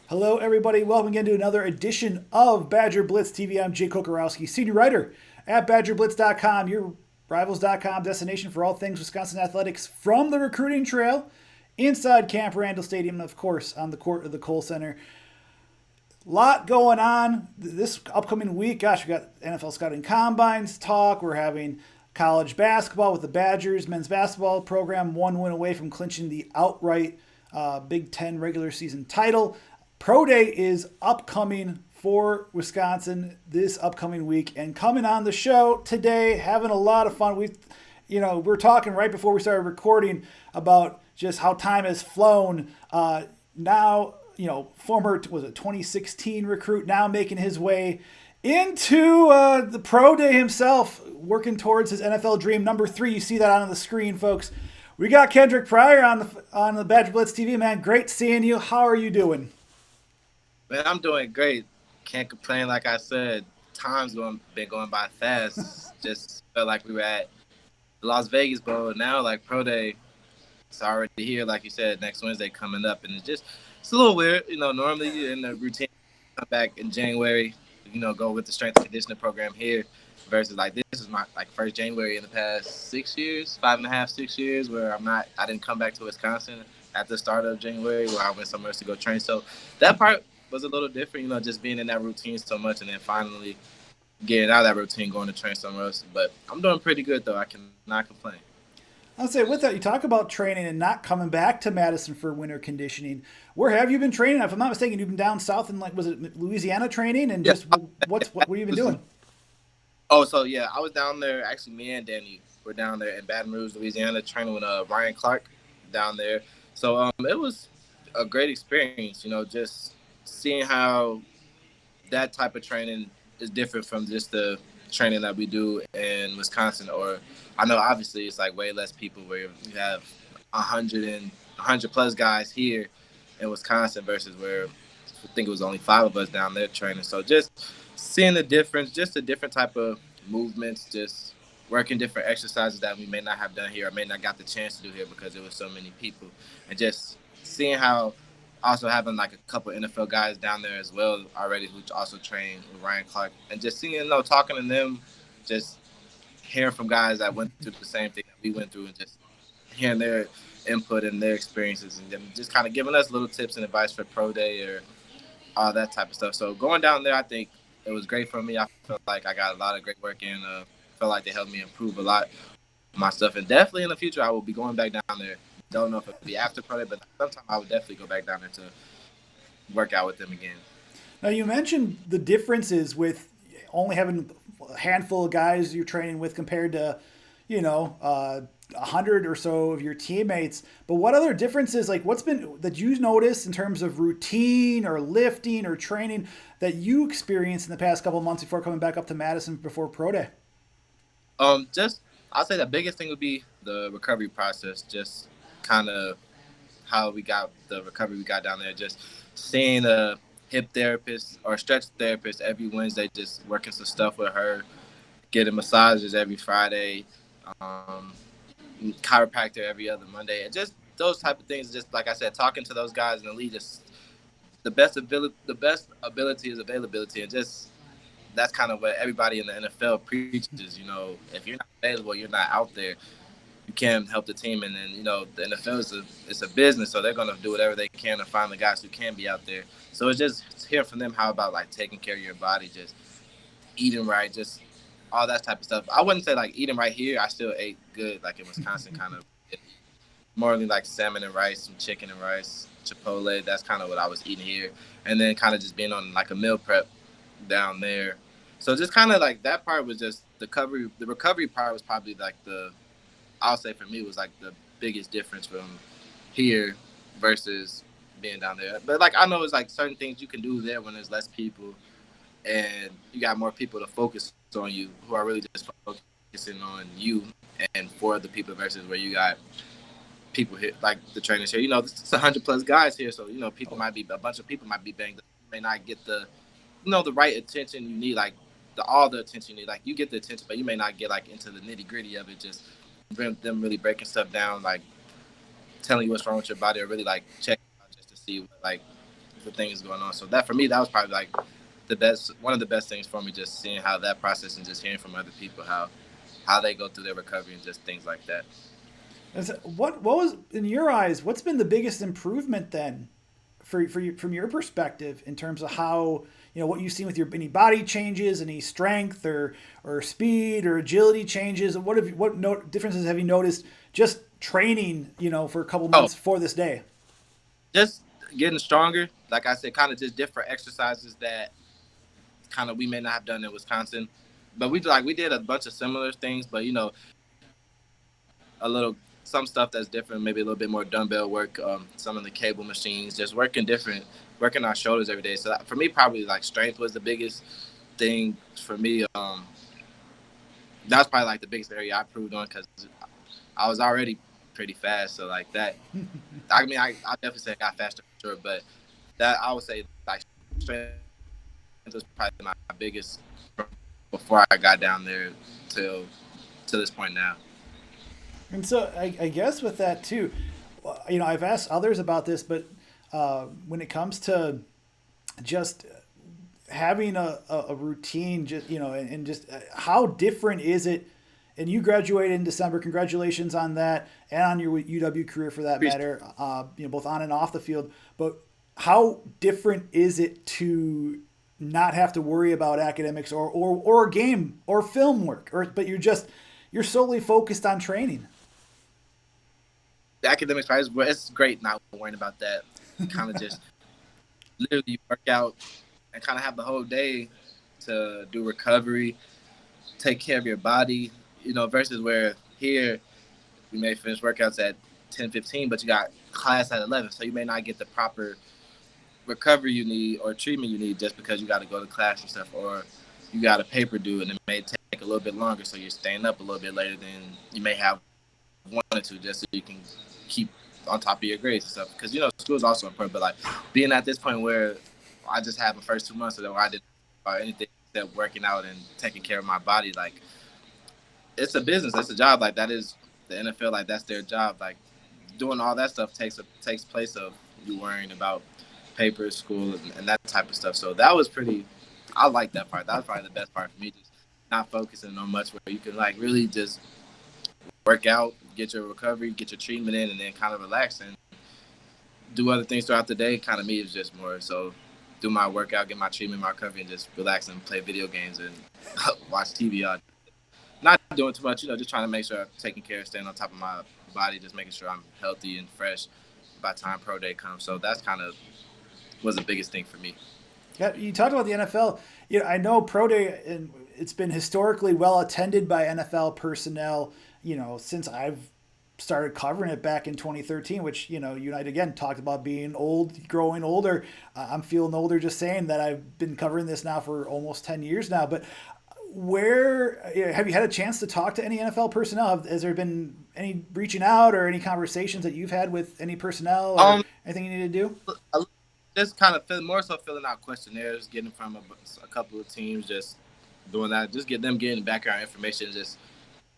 Hello, everybody. Welcome again to another edition of BadgerBlitz TV. I'm Jay Kokorowski, senior writer at BadgerBlitz.com, your Rivals.com destination for all things Wisconsin athletics from the recruiting trail inside Camp Randall Stadium, and of course, on the court of the Kohl Center. Lot going on this upcoming week. Gosh, we got NFL scouting combines talk. We're having college basketball with the Badgers men's basketball program one win away from clinching the outright Big Ten regular season title. Pro Day is upcoming for Wisconsin this upcoming week, and coming on the show today, having a lot of fun. We're talking right before we started recording about just how time has flown. Now, former 2016 recruit now making his way into the Pro Day himself, working towards his NFL dream. Number 3, you see that on the screen, folks. We got Kendric Pryor on the BadgerBlitz TV, man. Great seeing you. How are you doing? Man, I'm doing great. Can't complain. Like I said, been going by fast. Just felt like we were at the Las Vegas Bowl. Now, like Pro Day, it's already here. Like you said, next Wednesday coming up, and it's a little weird. Normally you're in the routine, come back in January. Go with the strength and conditioning program here, versus like this is my first January in the past 6 years, 5.5, 6 years, where I didn't come back to Wisconsin at the start of January, where I went somewhere else to go train. So that part was a little different, just being in that routine so much and then finally getting out of that routine, going to train somewhere else. But I'm doing pretty good, though. I cannot complain. I'll say with that, you talk about training and not coming back to Madison for winter conditioning. Where have you been training? If I'm not mistaken, you've been down south in was it Louisiana training? And just what have you been doing? Oh, so yeah, I was down there. Actually, me and Danny were down there in Baton Rouge, Louisiana, training with Ryan Clark down there. So it was a great experience, just seeing how that type of training is different from just the training that we do in Wisconsin. Or I know obviously it's like way less people, where you have 100 plus guys here in Wisconsin versus where I think it was only 5 of us down there training. So just seeing the difference, just a different type of movements, just working different exercises that we may not have done here or may not got the chance to do here because there was so many people, and just seeing how also having like a couple of NFL guys down there as well already who also train with Ryan Clark, and just seeing, talking to them, just hearing from guys that went through the same thing that we went through, and just hearing their input and their experiences, and them just kind of giving us little tips and advice for Pro Day or all that type of stuff. So going down there, I think it was great for me. I felt like I got a lot of great work in. Felt like they helped me improve a lot of my stuff, and definitely in the future I will be going back down there. Don't know if it'll be after Pro Day, but sometime I would definitely go back down there to work out with them again. Now, you mentioned the differences with only having a handful of guys you're training with compared to, 100 or so of your teammates. But what other differences, like what's been that you noticed in terms of routine or lifting or training that you experienced in the past couple of months before coming back up to Madison before Pro Day? Just I'll say the biggest thing would be the recovery process. Just kind of how we got the recovery we got down there. Just seeing a hip therapist or stretch therapist every Wednesday, just working some stuff with her, getting massages every Friday, chiropractor every other Monday, and just those type of things. Just like I said, talking to those guys in the league, just the best ability is availability, and just that's kind of what everybody in the NFL preaches. If you're not available, you're not out there. You can't help the team, and then the NFL is a business, so they're gonna do whatever they can to find the guys who can be out there. So it's just hearing from them how about like taking care of your body, just eating right, just all that type of stuff. I wouldn't say like eating right here. I still ate good, like in Wisconsin, kind of more like salmon and rice, some chicken and rice, Chipotle. That's kind of what I was eating here, and then kind of just being on like a meal prep down there. So just kind of like that part was just the recovery. The recovery part was probably like I'll say for me was like the biggest difference from here versus being down there. But like I know it's like certain things you can do there when there's less people and you got more people to focus on you who are really just focusing on you and for the people versus where you got people here like the trainers here. It's 100 plus guys here, so people might be a bunch of people might be banged up. You may not get the the right attention you need, like all the attention you need. Like you get the attention, but you may not get like into the nitty gritty of it. Just them really breaking stuff down, like telling you what's wrong with your body, or really like checking out just to see what, like the things going on. So that for me, that was probably like one of the best things for me, just seeing how that process and just hearing from other people how they go through their recovery and just things like that. What was in your eyes? What's been the biggest improvement then, for you from your perspective in terms of how what you've seen with your any body changes, any strength or speed or agility changes? What differences have you noticed just training for a couple Oh, months for this day? just getting stronger. Like I said, kind of just different exercises that kind of we may not have done in Wisconsin, but we did a bunch of similar things, but a little some stuff that's different, maybe a little bit more dumbbell work, some of the cable machines, just working our shoulders every day. So that, for me, probably like strength was the biggest thing for me. That was probably like the biggest area I improved on because I was already pretty fast. So like that, I mean, I definitely say I got faster for sure, but that I would say like strength was probably my biggest before I got down there till to this point now. And so I guess with that too, I've asked others about this, but when it comes to just having a routine, just and just how different is it? And you graduated in December. Congratulations on that, and on your UW career for that matter. Both on and off the field. But how different is it to not have to worry about academics or game or film work, but you're solely focused on training? The academics part it's great not worrying about that. Kind of just literally work out and kind of have the whole day to do recovery, take care of your body, versus where here we may finish workouts at 10:15, but you got class at 11, so you may not get the proper recovery you need or treatment you need just because you got to go to class and stuff, or you got a paper due and it may take a little bit longer, so you're staying up a little bit later than you may have wanted to, just so you can keep on top of your grades and stuff. Because school is also important, but like being at this point where I just had my first 2 months of that where I didn't about anything except working out and taking care of my body, like it's a business, it's a job. Like that is the NFL, like that's their job. Like doing all that stuff takes place of you worrying about papers, school, and that type of stuff. So that was pretty. I like that part. That was probably the best part for me, just not focusing on much, where you can like really just work out, get your recovery, get your treatment in, and then kind of relax and do other things throughout the day. Kind of me is just more so do my workout, get my treatment, my recovery, and just relax and play video games and watch TV all day. Not doing too much, just trying to make sure I'm taking care, staying on top of my body, just making sure I'm healthy and fresh by the time pro day comes. So that's kind of was the biggest thing for me. Yeah, you talked about the NFL. I know pro day, and it's been historically well attended by NFL personnel. Since I've started covering it back in 2013, which you and I again talked about being old, growing older. I'm feeling older just saying that I've been covering this now for almost 10 years now. But have you had a chance to talk to any NFL personnel? Has there been any reaching out or any conversations that you've had with any personnel or anything you need to do? Just kind of more so filling out questionnaires, getting from a couple of teams, just doing that, just get them getting background information, just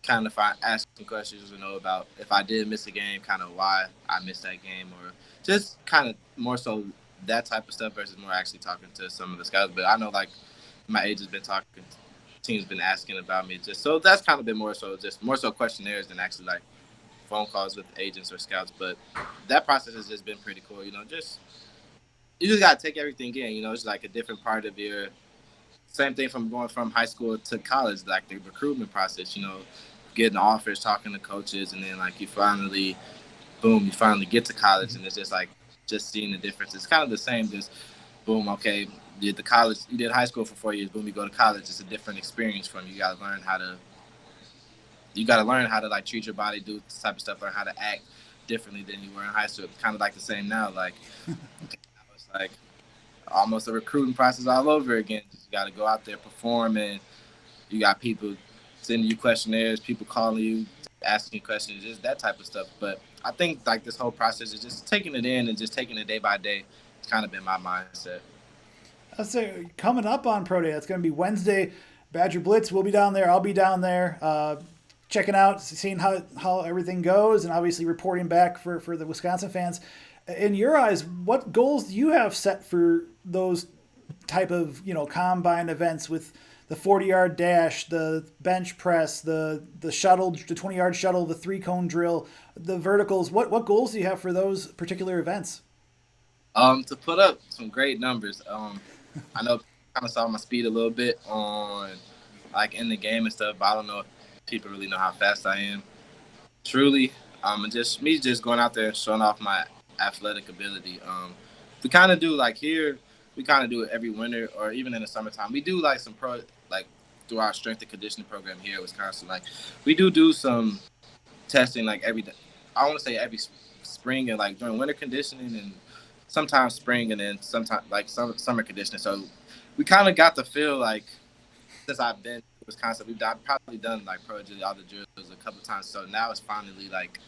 kind of asking questions to know about if I did miss a game, kind of why I missed that game, or just kind of more so that type of stuff versus more actually talking to some of the scouts. But I know like my agent's been talking, teams been asking about me, just so that's kind of been more so questionnaires than actually like phone calls with agents or scouts. But that process has just been pretty cool. You just gotta take everything in. It's like a different part of your same thing from going from high school to college, like the recruitment process. Getting offers, talking to coaches, and then like you finally get to college, and it's just like just seeing the difference. It's kind of the same. Just boom, okay, you did high school for 4 years. Boom, you go to college. It's a different experience from you. You gotta learn how to like treat your body, do this type of stuff, learn how to act differently than you were in high school. It's kind of like the same now. Like okay, now it's like almost a recruiting process all over again. You got to go out there, perform, and you got people sending you questionnaires, people calling you, asking you questions, just that type of stuff. But I think like this whole process is just taking it in and just taking it day by day. It's kind of been my mindset. Let's say coming up on Pro Day, that's going to be Wednesday. Badger Blitz will be down there. I'll be down there checking out, seeing how everything goes, and obviously reporting back for the Wisconsin fans. In your eyes, what goals do you have set for those type of combine events with the 40-yard dash, the bench press, the shuttle, the 20-yard shuttle, the 3-cone drill, the verticals? What goals do you have for those particular events? To put up some great numbers. I know kind of saw my speed a little bit on like in the game and stuff, but I don't know if people really know how fast I am. Truly, and just me just going out there and showing off my athletic ability. We kind of do like here, we kind of do it every winter or even in the summertime. We do like some like through our strength and conditioning program here at Wisconsin. Like we do some testing like every day. I want to say every spring and like during winter conditioning and sometimes spring and then sometimes like summer conditioning. So we kind of got to feel like since I've been in Wisconsin, I've probably done like pro agility, all the drills a couple of times. So now it's finally like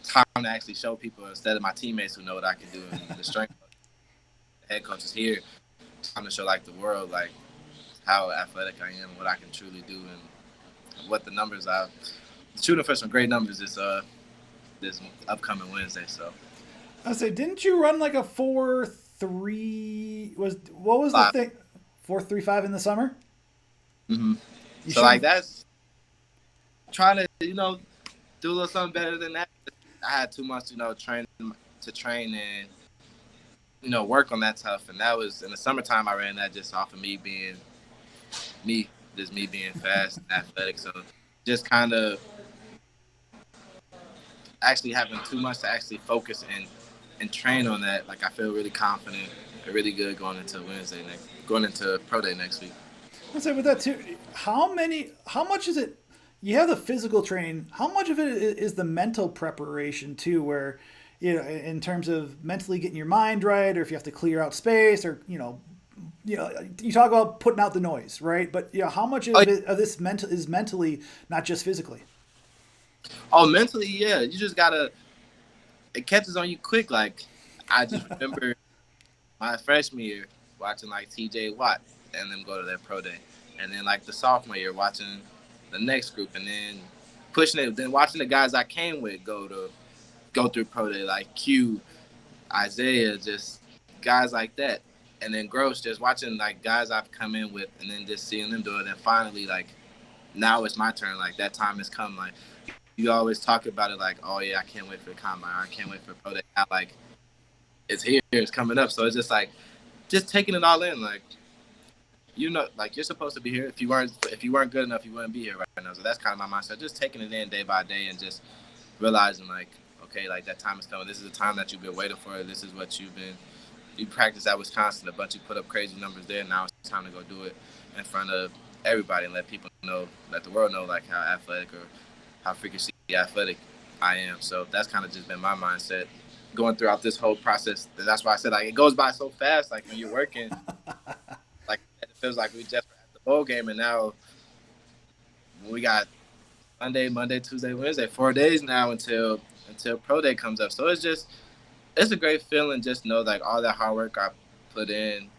time to actually show people instead of my teammates who know what I can do and the strength the head coach is here. Time to show like the world like how athletic I am, what I can truly do, and what the numbers are. Shooting for some great numbers this upcoming Wednesday. So I say, didn't you run like a 4.3? What was the five. thing? 4.35 in the summer. Mm-hmm. You So like that's trying to do a little something better than that. I had too much train and work on that tough, and that was in the summertime. I ran that just off of me being me being fast and athletic. So just kind of actually having too much to actually focus and train on that. Like I feel really confident and really good going into pro day next week. I say with that too. How much is it? You have the physical training. How much of it is the mental preparation too? Where, in terms of mentally getting your mind right, or if you have to clear out space, or you talk about putting out the noise, right? But how much of this is mentally, not just physically? Oh, mentally, yeah. You just gotta. It catches on you quick. Like I just remember my freshman year watching like T.J. Watt and them go to their pro day, and then like the sophomore year watching the next group, and then pushing it, then watching the guys I came with go through pro day like Q, Isaiah, just guys like that, and then Gross, just watching like guys I've come in with, and then just seeing them do it, and finally like now it's my turn. Like that time has come. Like you always talk about it like, oh yeah, I can't wait for the combine. I can't wait for pro day. Now, like it's here, it's coming up. So it's just like just taking it all in. Like like you're supposed to be here. If you weren't good enough, you wouldn't be here right now. So that's kind of my mindset. Just taking it in day by day and just realizing like, okay, like that time is coming. This is the time that you've been waiting for. This is what you practiced at Wisconsin a bunch. You put up crazy numbers there. Now it's time to go do it in front of everybody and let people know, let the world know like how athletic or how freakishly athletic I am. So that's kind of just been my mindset going throughout this whole process. That's why I said like it goes by so fast. Like when you're working, like it feels like we just were at the bowl game, and now we got Monday, Tuesday, Wednesday, 4 days now until pro day comes up. So it's a great feeling just know like all that hard work I put in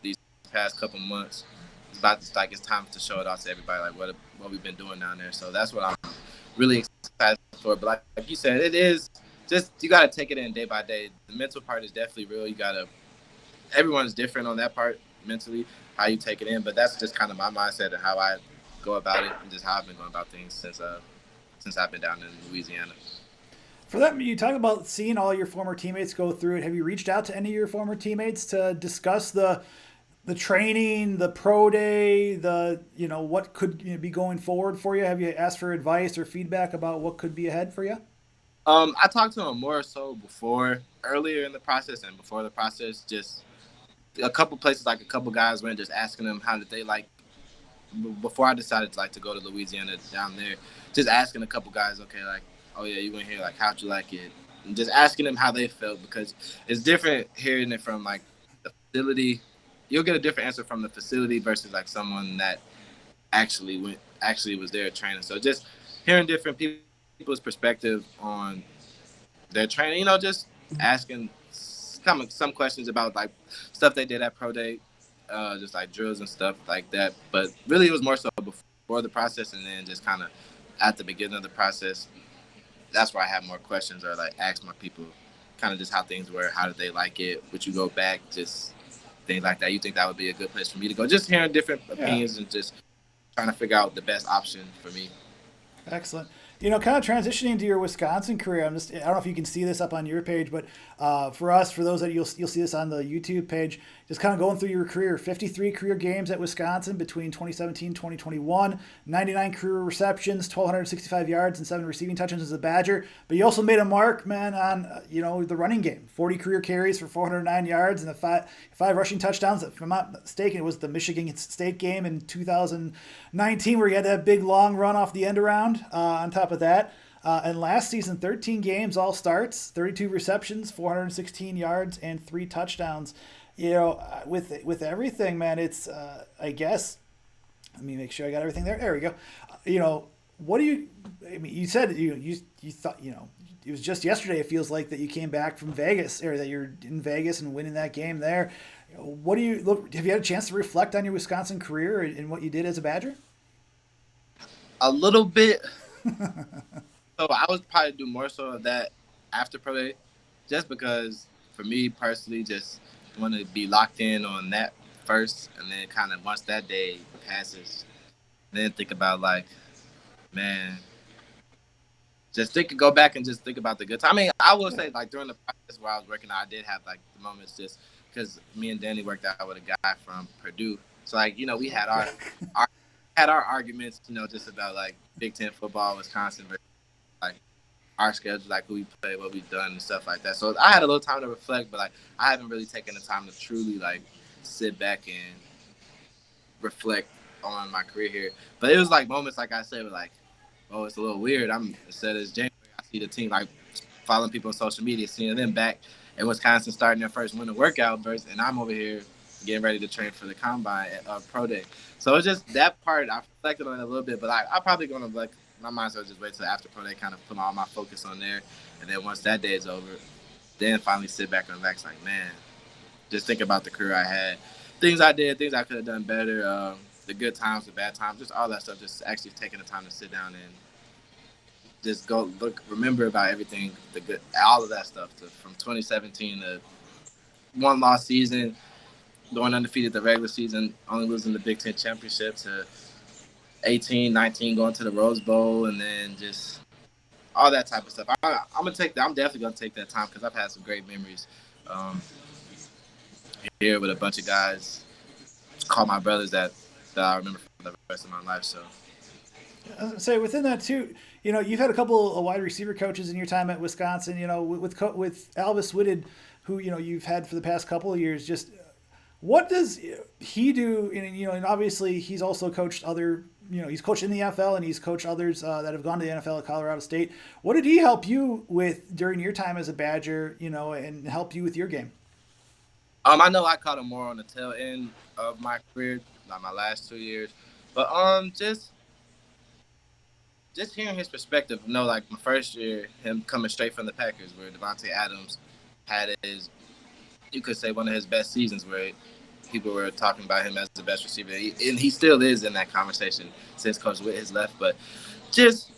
these past couple months. It's time to show it off to everybody like what we've been doing down there. So that's what I'm really excited for. But like you said, it is just you got to take it in day by day. The mental part is definitely real. Everyone's different on that part mentally, how you take it in. But that's just kind of my mindset and how I go about it and just how I've been going about things since I've been down in Louisiana. For that, you talk about seeing all your former teammates go through it. Have you reached out to any of your former teammates to discuss the training, the pro day, what could be going forward for you? Have you asked for advice or feedback about what could be ahead for you? I talked to him more so earlier in the process and before the process. Just a couple places, like a couple guys went, just asking them how did they like. Before I decided to go to Louisiana down there, just asking a couple guys, okay, like, oh yeah, you went here, like, how'd you like it? And just asking them how they felt because it's different hearing it from like the facility. You'll get a different answer from the facility versus like someone that actually was there training. So just hearing different people's perspective on their training, just asking some questions about like stuff they did at pro day, just like drills and stuff like that. But really, it was more so before the process, and then just kind of at the beginning of the process. That's where I have more questions or like ask my people kind of just how things were. How did they like it? Would you go back? Just things like that. You think that would be a good place for me to go? Just hearing different opinions and just trying to figure out the best option for me. Excellent. You know, kind of transitioning to your Wisconsin career, I don't know if you can see this up on your page, but for us, for those that you'll see this on the YouTube page, just kind of going through your career, 53 career games at Wisconsin between 2017 and 2021, 99 career receptions, 1,265 yards, and 7 receiving touchdowns as a Badger. But you also made a mark, man, on, the running game. 40 career carries for 409 yards and five rushing touchdowns. If I'm not mistaken, it was the Michigan State game in 2019 where you had that big long run off the end around on top of that. And last season, 13 games, all starts, 32 receptions, 416 yards, and 3 touchdowns. With everything, man, it's I guess. Let me make sure I got everything there. There we go. What do you? I mean, you said you thought it was just yesterday. It feels like that you came back from Vegas, or that you're in Vegas and winning that game there. What do you look? Have you had a chance to reflect on your Wisconsin career and what you did as a Badger? A little bit. So I would probably do more so of that after pro day, just because for me personally, just want to be locked in on that first, and then kind of once that day passes, then think about like, man, go back and just think about the good time. I mean, I will say like during the process where I was working, I did have like the moments just because me and Danny worked out with a guy from Purdue, so like we had our arguments, just about like Big Ten football, Wisconsin versus like our schedule, like who we play, what we've done, and stuff like that. So I had a little time to reflect, but like I haven't really taken the time to truly like sit back and reflect on my career here. But it was like moments, like I said, were like, oh, it's a little weird. Instead of January, I see the team like following people on social media, seeing them back in Wisconsin starting their first winter workout burst, and I'm over here getting ready to train for the combine at pro day. So it's just that part I reflected on it a little bit, but I'm probably gonna like my mindset was just wait till after pro day, kind of put all my focus on there, and then once that day is over, then finally sit back and relax. Like, man, just think about the career I had, things I did, things I could have done better, the good times, the bad times, just all that stuff. Just actually taking the time to sit down and just go remember about everything, the good, all of that stuff, from 2017 to one lost season, going undefeated the regular season, only losing the Big Ten championship, to 18, 19, going to the Rose Bowl, and then just all that type of stuff. I'm definitely gonna take that time because I've had some great memories here with a bunch of guys, call my brothers, that I remember for the rest of my life. So, say within that too, you've had a couple of wide receiver coaches in your time at Wisconsin. With Alvis Whitted, who you've had for the past couple of years. Just what does he do? And obviously he's also coached other. He's coached in the NFL and he's coached others that have gone to the NFL at Colorado State. What did he help you with during your time as a Badger? And help you with your game? I know I caught him more on the tail end of my career, like my last 2 years, but just hearing his perspective. Like my first year, him coming straight from the Packers, where Devontae Adams had you could say one of his best seasons, where people were talking about him as the best receiver, and he still is in that conversation since Coach Whit has left. But just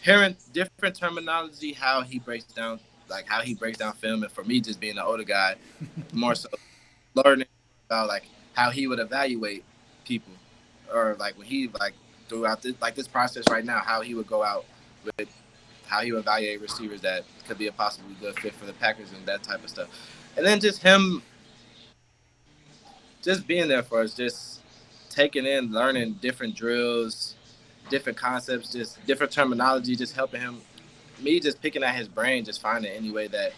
hearing different terminology, how he breaks down film, and for me, just being an older guy, more so learning about like how he would evaluate people, or like when he like throughout this process right now, how he would go out with how he would evaluate receivers that could be a possibly good fit for the Packers and that type of stuff. And then just him just being there for us, just taking in, learning different drills, different concepts, just different terminology, just helping him, me just picking at his brain, just finding any way that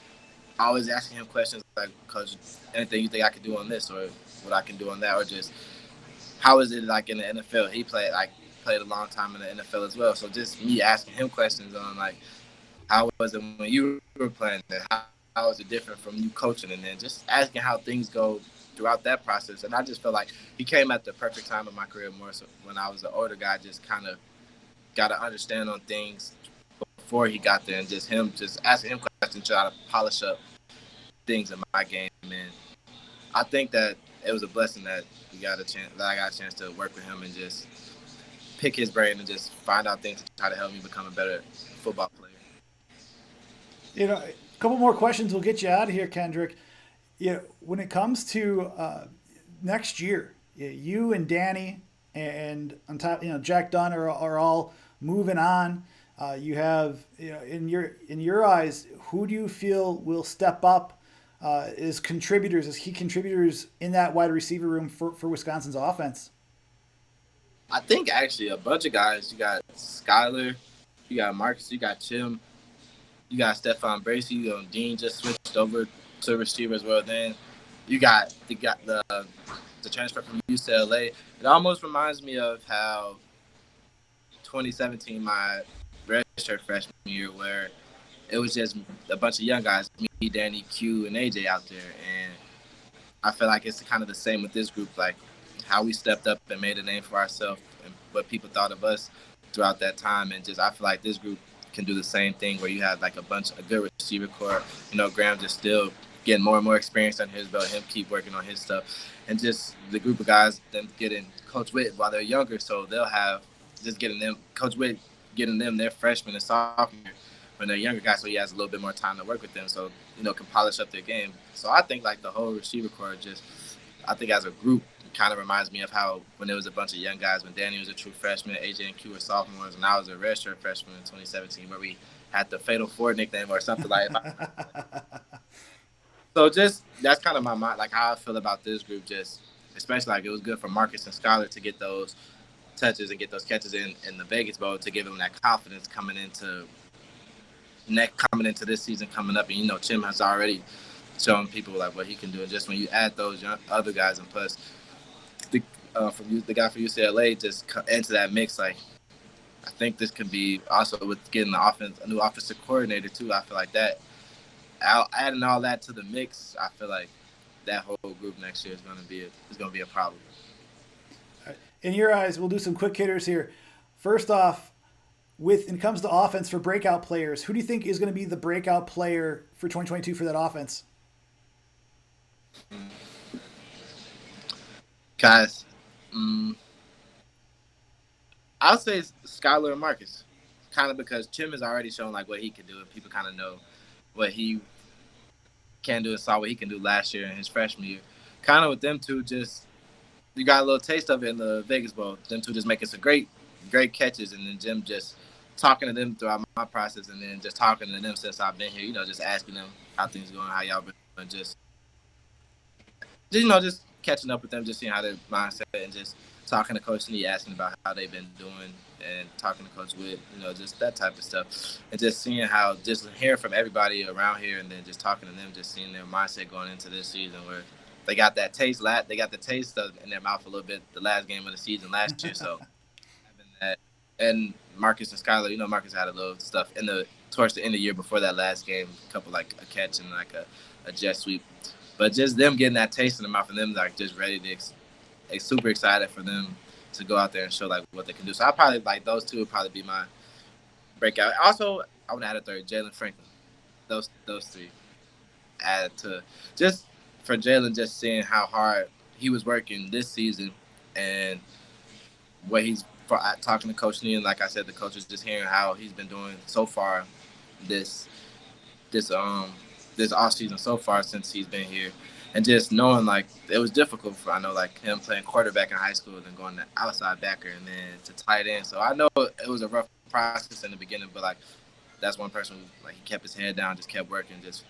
always asking him questions like, Coach, anything you think I could do on this, or what I can do on that, or just how is it like in the NFL? He played a long time in the NFL as well. So just me asking him questions on like, how was it when you were playing? How is it different from you coaching? And then just asking how things go throughout that process. And I just felt like he came at the perfect time of my career, more so when I was an older guy, just kind of got to understand on things before he got there, and just him just asking him questions, try to polish up things in my game. And I think that it was a blessing that I got a chance to work with him and just pick his brain and just find out things to try to help me become a better football player. A couple more questions. We'll get you out of here, Kendrick. When it comes to next year, you and Danny and on top, Jack Dunn are all moving on. You have, in your eyes, who do you feel will step up as contributors, as key contributors in that wide receiver room for Wisconsin's offense? I think actually a bunch of guys. You got Skyler, you got Marcus, you got Chim, you got Stephon Bracey. Dean just switched over to receiver as well. Then you got the transfer from UCLA. It almost reminds me of how 2017, my redshirt freshman year, where it was just a bunch of young guys, me, Danny, Q, and AJ out there. And I feel like it's kind of the same with this group, like how we stepped up and made a name for ourselves and what people thought of us throughout that time. And just I feel like this group can do the same thing where you have like a good receiver core. Graham just still getting more and more experience on his belt, him keep working on his stuff. And just the group of guys then getting Coach Witt while they're younger, so they'll have just getting them, Coach Witt getting them their freshman and sophomore when they're younger guys, so he has a little bit more time to work with them, so, can polish up their game. So I think like the whole receiver core I think as a group, kind of reminds me of how when there was a bunch of young guys, when Danny was a true freshman, AJ and Q were sophomores, and I was a redshirt freshman in 2017, where we had the Fatal Four nickname or something like that. So just that's kind of my mind, like how I feel about this group. Just especially like it was good for Marcus and Skyler to get those touches and get those catches in the Vegas Bowl to give them that confidence coming into this season coming up. And Chim has already shown people like what he can do. And just when you add those other guys and plus the guy from UCLA just into that mix, like I think this could be also with getting a new offensive coordinator too. I feel like that. Adding all that to the mix, I feel like that whole group next year is going to be a problem. In your eyes, we'll do some quick hitters here. First off, when it comes to offense for breakout players, who do you think is going to be the breakout player for 2022 for that offense? Guys, I'll say Skyler and Marcus, kind of because Chim has already shown like what he can do, and people kind of know what he can do and saw what he can do last year in his freshman year. Kind of with them two, just you got a little taste of it in the Vegas Bowl. Them two just making some great catches, and then Jim just talking to them throughout my process, and then just talking to them since I've been here. Just asking them how things going, how y'all been doing, just catching up with them, just seeing how their mindset, and just talking to Coach Lee, asking about how they've been doing, and talking to Coach Witt, just that type of stuff. And just seeing how, just hearing from everybody around here, and then just talking to them, just seeing their mindset going into this season where they got that taste in their mouth a little bit the last game of the season last year. So having that, and Marcus and Skyler, Marcus had a little stuff towards the end of the year before that last game, a couple like a catch and like a jet sweep. But just them getting that taste in their mouth and them like just ready to, super excited for them to go out there and show like what they can do. So I probably like those two would probably be my breakout. Also, I would add a third, Jalen Franklin. Those three add to just for Jalen, just seeing how hard he was working this season and what he's talking to Coach Lee, and like I said, the coaches just hearing how he's been doing so far this off season so far since he's been here. And just knowing, like, it was difficult for, I know, like, him playing quarterback in high school and then going to outside backer and then to tight end. So I know it was a rough process in the beginning, but, like, that's one person who, like, he kept his head down, just kept working, just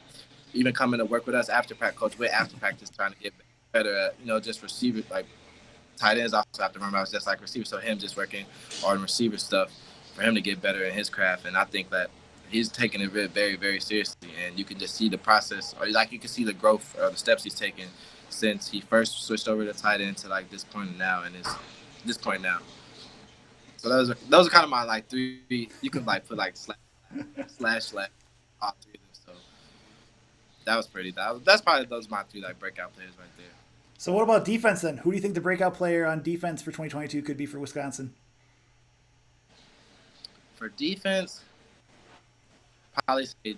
even coming to work with us after practice, Coach Witt after practice, trying to get better at, just receiver, like, tight ends also have to remember I was just like receiver. So him just working on receiver stuff for him to get better in his craft. And I think that he's taking it very, very seriously, and you can just see the process, or like you can see the growth or the steps he's taken since he first switched over to tight end to like this point now, and it's this point now. So those are kind of my like three. You can like put like slash all three of them. So that was pretty. That's probably those are my three like breakout players right there. So what about defense then? Who do you think the breakout player on defense for 2022 could be for Wisconsin? For defense, probably say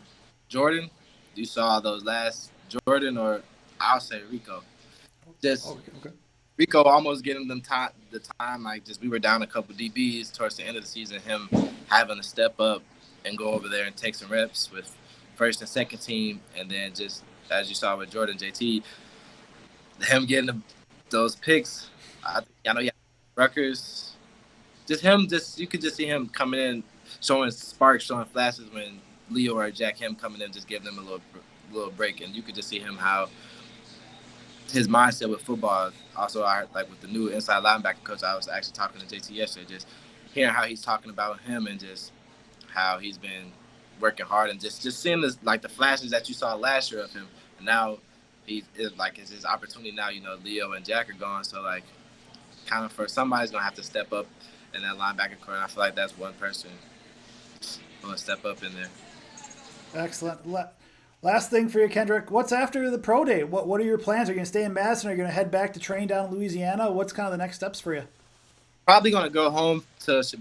Jordan. You saw those last Jordan, or I'll say Rico. Just okay. Rico almost getting them the time. Like just we were down a couple DBs towards the end of the season. Him having to step up and go over there and take some reps with first and second team, and then just as you saw with Jordan JT, him getting those picks. I know he had Rutgers. Just him, you could just see him coming in, showing sparks, showing flashes when Leo or Jack him coming in, just giving them a little break, and you could just see him how his mindset with football. Also, like with the new inside linebacker coach, I was actually talking to JT yesterday, just hearing how he's talking about him and just how he's been working hard and just seeing this, like the flashes that you saw last year of him, and now it's his opportunity now. Leo and Jack are gone, so like kind of for somebody's gonna have to step up in that linebacker corner. I feel like that's one person gonna step up in there. Excellent. Last thing for you, Kendrick. What's after the pro day? What are your plans? Are you going to stay in Madison? Are you going to head back to train down in Louisiana? What's kind of the next steps for you? Probably going to go home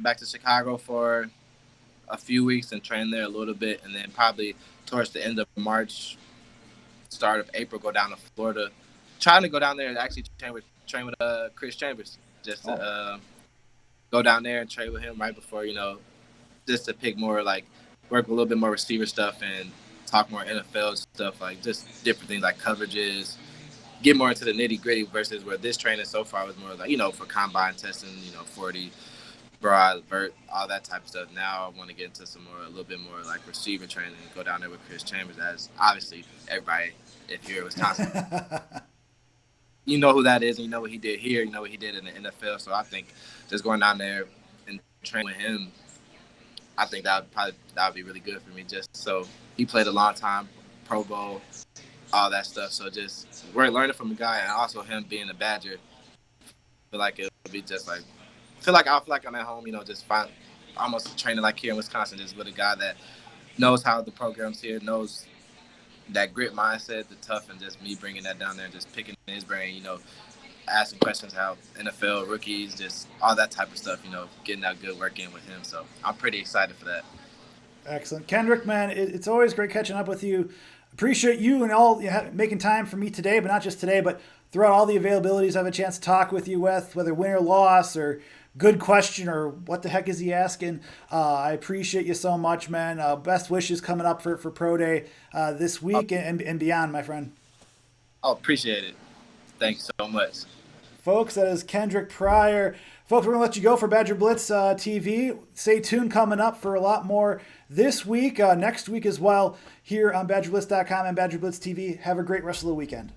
back to Chicago for a few weeks and train there a little bit, and then probably towards the end of March, start of April, go down to Florida. Trying to go down there and actually train with Chris Chambers. Just to go down there and train with him right before, just to pick more, like work a little bit more receiver stuff and talk more NFL stuff, like just different things like coverages, get more into the nitty gritty versus where this training so far was more like, for combine testing, 40, broad, vert, all that type of stuff. Now I want to get into a little bit more like receiver training and go down there with Chris Chambers, as obviously everybody, if you're in Wisconsin, you know who that is, and you know what he did here, you know what he did in the NFL. So I think just going down there and training with him, I think that would be really good for me. Just so he played a long time, Pro Bowl, all that stuff. So just we're learning from the guy, and also him being a Badger. I feel like it'll be just like I feel like I'm at home. Just almost training like here in Wisconsin, just with a guy that knows how the program's here, knows that grit mindset, the tough, and just me bringing that down there and just picking his brain. Asking questions how NFL rookies, just all that type of stuff, getting that good work in with him. So I'm pretty excited for that. Excellent. Kendrick, man, it's always great catching up with you. Appreciate you and all making time for me today, but not just today, but throughout all the availabilities I have a chance to talk with you with, whether win or loss or good question or what the heck is he asking. I appreciate you so much, man. Best wishes coming up for Pro Day this week and beyond, my friend. Oh, appreciate it. Thanks so much. Folks, that is Kendric Pryor. Folks, we're going to let you go for BadgerBlitz TV. Stay tuned coming up for a lot more this week, next week as well, here on BadgerBlitz.com and BadgerBlitz TV. Have a great rest of the weekend.